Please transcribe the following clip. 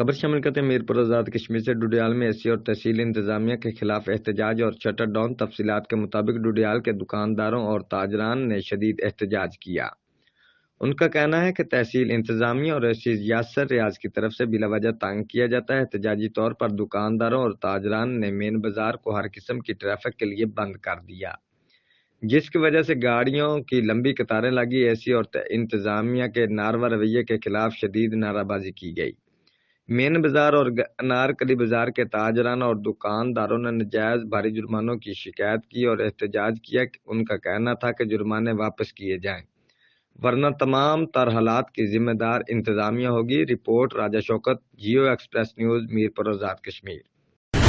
خبر شامل کرتے ہیں میرپور آزاد کشمیر سے۔ ڈوڈیال میں ایس سی اور تحصیل انتظامیہ کے خلاف احتجاج اور شٹر ڈاؤن۔ تفصیلات کے مطابق ڈوڈیال کے دکانداروں اور تاجران نے شدید احتجاج کیا۔ ان کا کہنا ہے کہ تحصیل انتظامیہ اور ایس سی یاسر ریاض کی طرف سے بلا وجہ تنگ کیا جاتا ہے۔ احتجاجی طور پر دکانداروں اور تاجران نے مین بازار کو ہر قسم کی ٹریفک کے لیے بند کر دیا، جس کی وجہ سے گاڑیوں کی لمبی قطاریں لگی۔ ایس سی اور انتظامیہ کے ناروا رویے کے خلاف شدید نعرہ بازی کی گئی۔ مین بازار اور انارکلی بازار کے تاجران اور دکانداروں نے ناجائز بھاری جرمانوں کی شکایت کی اور احتجاج کیا۔ ان کا کہنا تھا کہ جرمانے واپس کیے جائیں ورنہ تمام تر حالات کی ذمہ دار انتظامیہ ہوگی۔ رپورٹ راجہ شوکت، جیو ایکسپریس نیوز، میرپور آزاد کشمیر۔